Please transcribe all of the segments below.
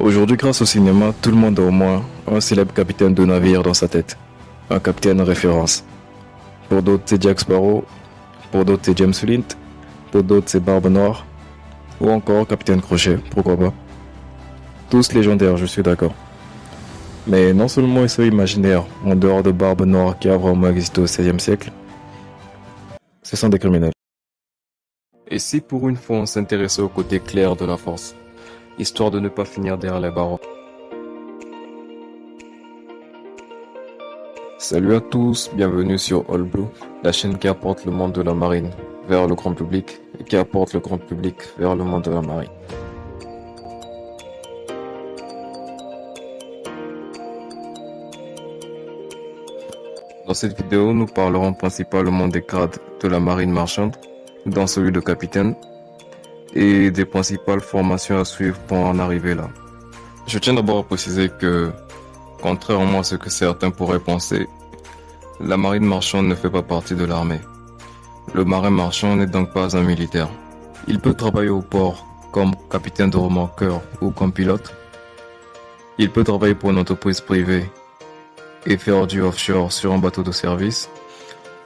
Aujourd'hui, grâce au cinéma, tout le monde a au moins un célèbre capitaine de navire dans sa tête. Un capitaine référence. Pour d'autres, c'est Jack Sparrow. Pour d'autres, c'est James Flint. Pour d'autres, c'est Barbe Noire. Ou encore Capitaine Crochet, pourquoi pas. Tous légendaires, je suis d'accord. Mais non seulement ils sont imaginaires, en dehors de Barbe Noire qui a vraiment existé au XVIe siècle, ce sont des criminels. Et si pour une fois on s'intéressait au côté clair de la force, histoire de ne pas finir derrière les barreaux. Salut à tous, bienvenue sur All Blue, la chaîne qui apporte le monde de la marine vers le grand public et qui apporte le grand public vers le monde de la marine. Dans cette vidéo, nous parlerons principalement des grades de la marine marchande, dans celui de capitaine, et des principales formations à suivre pour en arriver là. Je tiens d'abord à préciser que, contrairement à ce que certains pourraient penser, la marine marchande ne fait pas partie de l'armée. Le marin marchand n'est donc pas un militaire. Il peut travailler au port comme capitaine de remorqueur ou comme pilote. Il peut travailler pour une entreprise privée et faire du offshore sur un bateau de service.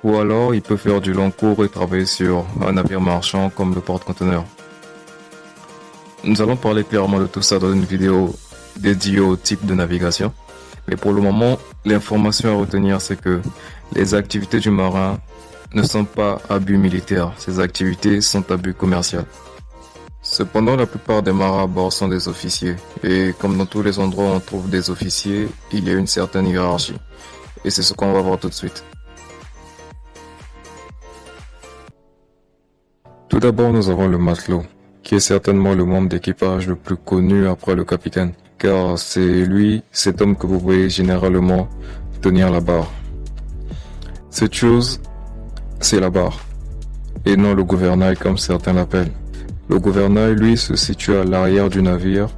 Ou alors il peut faire du long cours et travailler sur un navire marchand comme le porte-conteneur. Nous allons parler clairement de tout ça dans une vidéo dédiée au type de navigation. Mais pour le moment, l'information à retenir, c'est que les activités du marin ne sont pas à but militaire. Ces activités sont à but commercial. Cependant, la plupart des marins à bord sont des officiers. Et comme dans tous les endroits où on trouve des officiers, il y a une certaine hiérarchie. Et c'est ce qu'on va voir tout de suite. Tout d'abord, nous avons le matelot, qui est certainement le membre d'équipage le plus connu après le capitaine. Car c'est lui, cet homme que vous voyez généralement tenir la barre. Cette chose, c'est la barre, et non le gouvernail comme certains l'appellent. Le gouvernail, lui, se situe à l'arrière du navire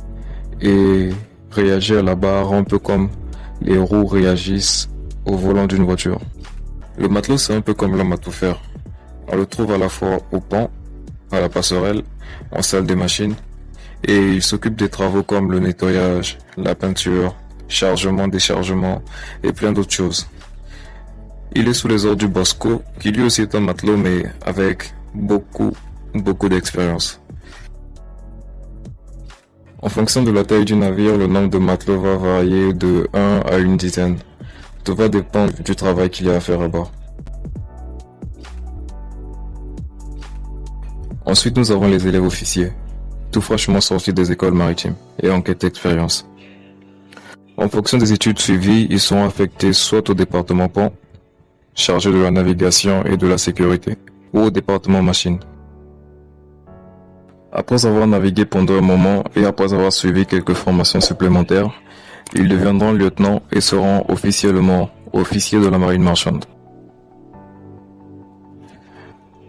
et réagit à la barre un peu comme les roues réagissent au volant d'une voiture. Le matelot, c'est un peu comme l'homme à tout faire. On le trouve à la fois au pont, à la passerelle, en salle des machines, et il s'occupe des travaux comme le nettoyage, la peinture, chargement, déchargement et plein d'autres choses. Il est sous les ordres du Bosco, qui lui aussi est un matelot mais avec beaucoup d'expérience. En fonction de la taille du navire, le nombre de matelots va varier de 1 à une dizaine. Tout va dépendre du travail qu'il y a à faire à bord. Ensuite, nous avons les élèves officiers, tout fraîchement sortis des écoles maritimes et en quête d'expérience. En fonction des études suivies, ils sont affectés soit au département pont, chargé de la navigation et de la sécurité, ou au département machine. Après avoir navigué pendant un moment et après avoir suivi quelques formations supplémentaires, ils deviendront lieutenants et seront officiellement officiers de la marine marchande.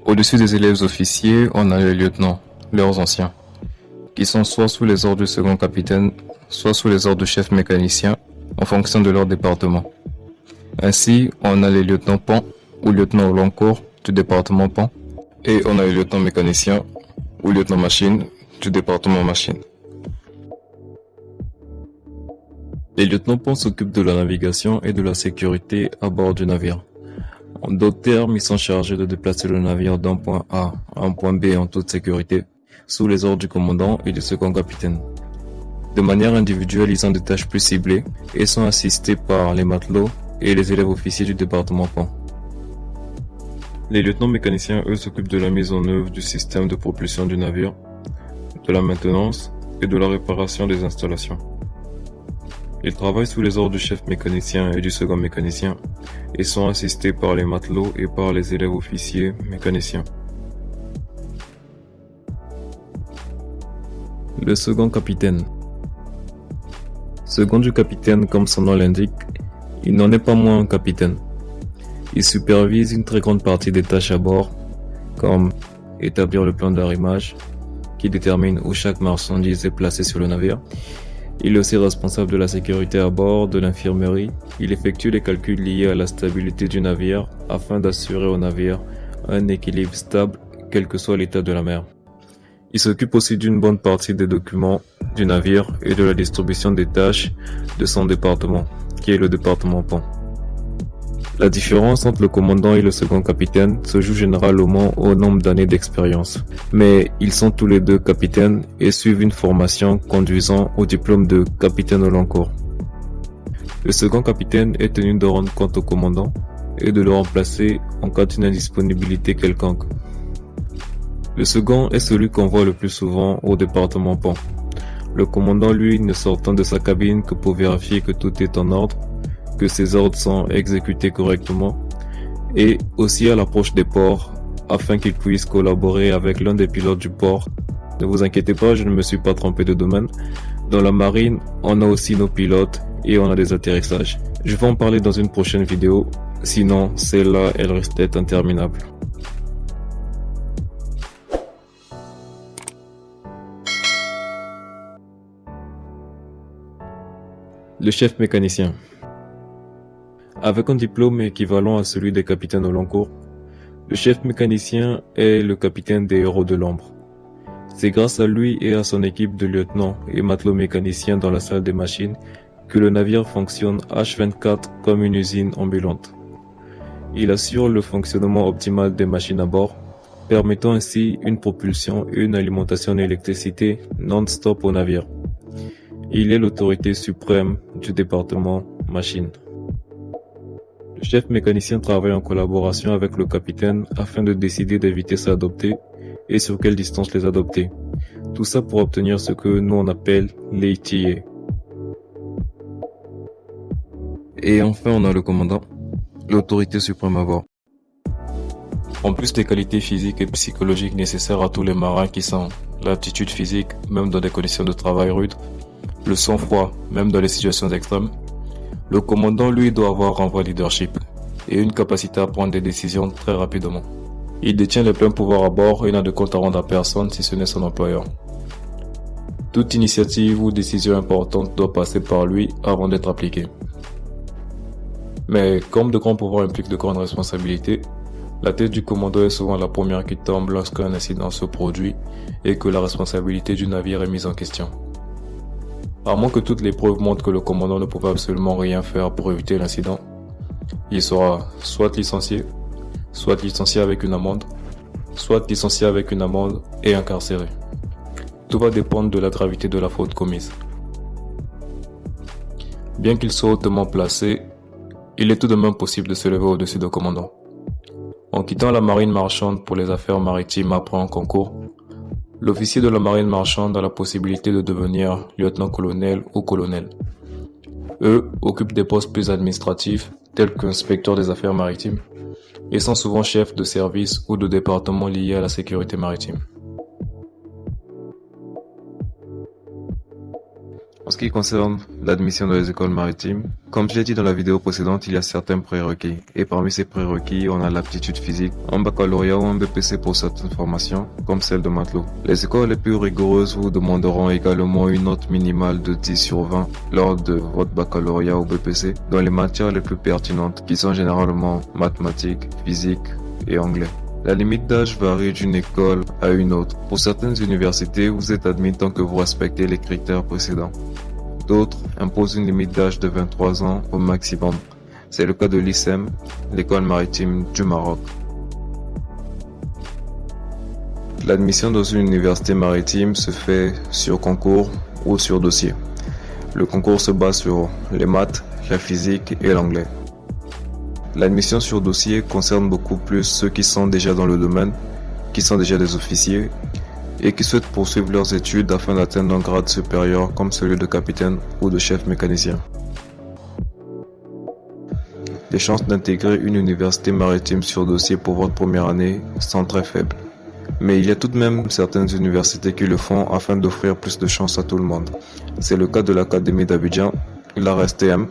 Au-dessus des élèves officiers, on a les lieutenants, leurs anciens, qui sont soit sous les ordres du second capitaine, soit sous les ordres du chef mécanicien, en fonction de leur département. Ainsi, on a les lieutenants pont ou lieutenants au long cours du département pont, et on a les lieutenants mécaniciens ou lieutenants machine du département machine. Les lieutenants pont s'occupent de la navigation et de la sécurité à bord du navire. En d'autres termes, ils sont chargés de déplacer le navire d'un point A à un point B en toute sécurité, sous les ordres du commandant et du second capitaine. De manière individuelle, ils ont des tâches plus ciblées et sont assistés par les matelots et les élèves officiers du département pont. Les lieutenants mécaniciens, eux, s'occupent de la mise en œuvre du système de propulsion du navire, de la maintenance et de la réparation des installations. Ils travaillent sous les ordres du chef mécanicien et du second mécanicien et sont assistés par les matelots et par les élèves officiers mécaniciens. Le second capitaine. Second du capitaine, comme son nom l'indique, il n'en est pas moins un capitaine. Il supervise une très grande partie des tâches à bord, comme établir le plan d'arrimage, qui détermine où chaque marchandise est placée sur le navire. Il est aussi responsable de la sécurité à bord, de l'infirmerie. Il effectue les calculs liés à la stabilité du navire afin d'assurer au navire un équilibre stable, quel que soit l'état de la mer. Il s'occupe aussi d'une bonne partie des documents du navire et de la distribution des tâches de son département, qui est le département pont. La différence entre le commandant et le second capitaine se joue généralement au nombre d'années d'expérience. Mais ils sont tous les deux capitaines et suivent une formation conduisant au diplôme de capitaine au long cours. Le second capitaine est tenu de rendre compte au commandant et de le remplacer en cas d'une indisponibilité quelconque. Le second est celui qu'on voit le plus souvent au département pont. Le commandant, lui, ne sortant de sa cabine que pour vérifier que tout est en ordre, que ses ordres sont exécutés correctement, et aussi à l'approche des ports, afin qu'il puisse collaborer avec l'un des pilotes du port. Ne vous inquiétez pas, je ne me suis pas trompé de domaine. Dans la marine, on a aussi nos pilotes et on a des atterrissages. Je vais en parler dans une prochaine vidéo, sinon celle-là, elle risque d'être interminable. Le chef mécanicien. Avec un diplôme équivalent à celui des capitaines au long cours, le chef mécanicien est le capitaine des héros de l'ombre. C'est grâce à lui et à son équipe de lieutenants et matelots mécaniciens dans la salle des machines que le navire fonctionne H24 comme une usine ambulante. Il assure le fonctionnement optimal des machines à bord, permettant ainsi une propulsion et une alimentation en électricité non-stop au navire. Il est l'autorité suprême du département machine. Le chef mécanicien travaille en collaboration avec le capitaine afin de décider des vitesses à adopter et sur quelle distance les adopter. Tout ça pour obtenir ce que nous on appelle l'ETA. Et enfin, on a le commandant, l'autorité suprême à bord. En plus des qualités physiques et psychologiques nécessaires à tous les marins qui sont l'aptitude physique, même dans des conditions de travail rudes, le sang-froid, même dans les situations extrêmes, le commandant, lui, doit avoir un vrai leadership et une capacité à prendre des décisions très rapidement. Il détient les pleins pouvoirs à bord et n'a de compte à rendre à personne si ce n'est son employeur. Toute initiative ou décision importante doit passer par lui avant d'être appliquée. Mais comme de grands pouvoirs impliquent de grandes responsabilités, la tête du commandant est souvent la première qui tombe lorsqu'un incident se produit et que la responsabilité du navire est mise en question. À moins que toutes les preuves montrent que le commandant ne pouvait absolument rien faire pour éviter l'incident, il sera soit licencié avec une amende, soit licencié avec une amende et incarcéré. Tout va dépendre de la gravité de la faute commise. Bien qu'il soit hautement placé, il est tout de même possible de se lever au-dessus du commandant. En quittant la marine marchande pour les affaires maritimes après un concours, l'officier de la marine marchande a la possibilité de devenir lieutenant-colonel ou colonel. Eux occupent des postes plus administratifs, tels qu'inspecteur des affaires maritimes, et sont souvent chefs de service ou de département liés à la sécurité maritime. En ce qui concerne l'admission dans les écoles maritimes, comme je l'ai dit dans la vidéo précédente, il y a certains prérequis. Et parmi ces prérequis, on a l'aptitude physique, un baccalauréat ou un BPC pour certaines formations, comme celle de matelot. Les écoles les plus rigoureuses vous demanderont également une note minimale de 10 sur 20 lors de votre baccalauréat ou BPC dans les matières les plus pertinentes, qui sont généralement mathématiques, physique et anglais. La limite d'âge varie d'une école à une autre. Pour certaines universités, vous êtes admis tant que vous respectez les critères précédents. D'autres imposent une limite d'âge de 23 ans au maximum. C'est le cas de l'ISEM, l'école maritime du Maroc. L'admission dans une université maritime se fait sur concours ou sur dossier. Le concours se base sur les maths, la physique et l'anglais. L'admission sur dossier concerne beaucoup plus ceux qui sont déjà dans le domaine, qui sont déjà des officiers et qui souhaitent poursuivre leurs études afin d'atteindre un grade supérieur comme celui de capitaine ou de chef mécanicien. Les chances d'intégrer une université maritime sur dossier pour votre première année sont très faibles. Mais il y a tout de même certaines universités qui le font afin d'offrir plus de chances à tout le monde. C'est le cas de l'Académie d'Abidjan, la RSTM,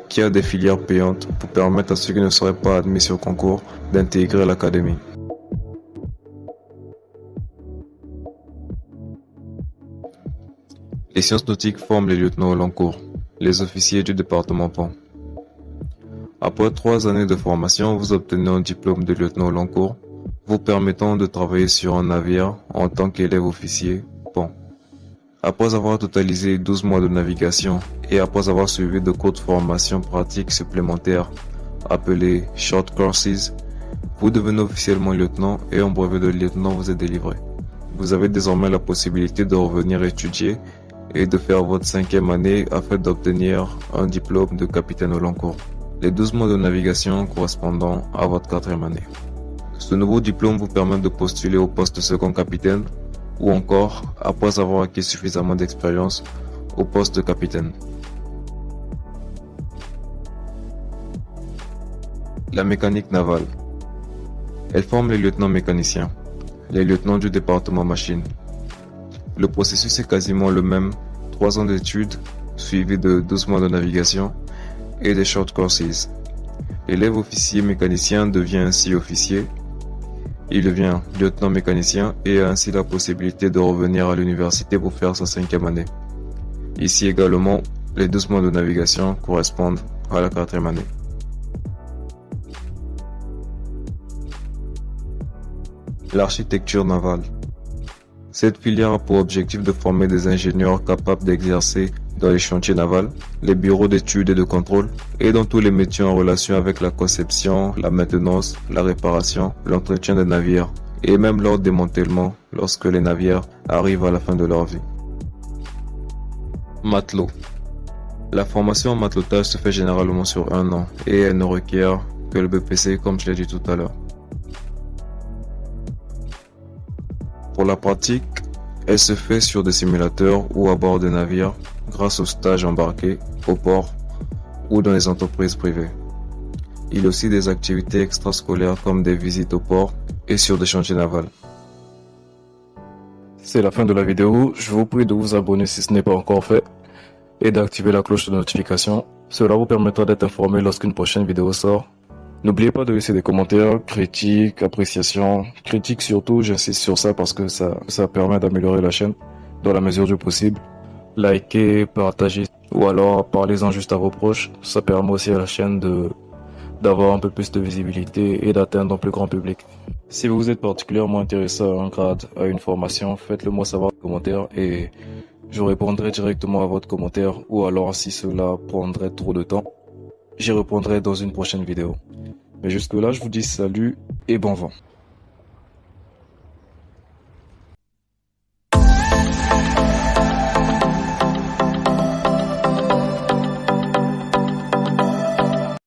qui a des filières payantes pour permettre à ceux qui ne seraient pas admis sur concours d'intégrer l'académie. Les sciences nautiques forment les lieutenants au long cours, les officiers du département pont. Après 3 années de formation, vous obtenez un diplôme de lieutenant au long cours, vous permettant de travailler sur un navire en tant qu'élève officier pont. Après avoir totalisé 12 mois de navigation et après avoir suivi de courtes formations pratiques supplémentaires appelées Short Courses, vous devenez officiellement lieutenant et un brevet de lieutenant vous est délivré. Vous avez désormais la possibilité de revenir étudier et de faire votre 5e année afin d'obtenir un diplôme de capitaine au long cours. Les 12 mois de navigation correspondant à votre 4e année. Ce nouveau diplôme vous permet de postuler au poste de second capitaine ou encore, après avoir acquis suffisamment d'expérience, au poste de capitaine. La mécanique navale. Elle forme les lieutenants mécaniciens, les lieutenants du département machine. Le processus est quasiment le même, 3 ans d'études, suivis de 12 mois de navigation et des short courses. L'élève officier mécanicien devient ainsi officier. Il devient lieutenant mécanicien et a ainsi la possibilité de revenir à l'université pour faire sa 5e année. Ici également, les 12 mois de navigation correspondent à la 4e année. L'architecture navale. Cette filière a pour objectif de former des ingénieurs capables d'exercer dans les chantiers navals, les bureaux d'études et de contrôle, et dans tous les métiers en relation avec la conception, la maintenance, la réparation, l'entretien des navires, et même leur démantèlement lorsque les navires arrivent à la fin de leur vie. Matelot. La formation en matelotage se fait généralement sur 1 an, et elle ne requiert que le BPC comme je l'ai dit tout à l'heure. Pour la pratique, elle se fait sur des simulateurs ou à bord des navires grâce aux stages embarqués au port ou dans les entreprises privées. Il y a aussi des activités extrascolaires comme des visites au port et sur des chantiers navals. C'est la fin de la vidéo, je vous prie de vous abonner si ce n'est pas encore fait et d'activer la cloche de notification. Cela vous permettra d'être informé lorsqu'une prochaine vidéo sort. N'oubliez pas de laisser des commentaires, critiques, appréciations, critiques surtout, j'insiste sur ça parce que ça permet d'améliorer la chaîne dans la mesure du possible. Likez, partagez ou alors parlez-en juste à vos proches, ça permet aussi à la chaîne d'avoir un peu plus de visibilité et d'atteindre un plus grand public. Si vous êtes particulièrement intéressé à un grade, à une formation, faites-le moi savoir en commentaire et je répondrai directement à votre commentaire ou alors si cela prendrait trop de temps, j'y répondrai dans une prochaine vidéo. Mais jusque là, je vous dis salut et bon vent.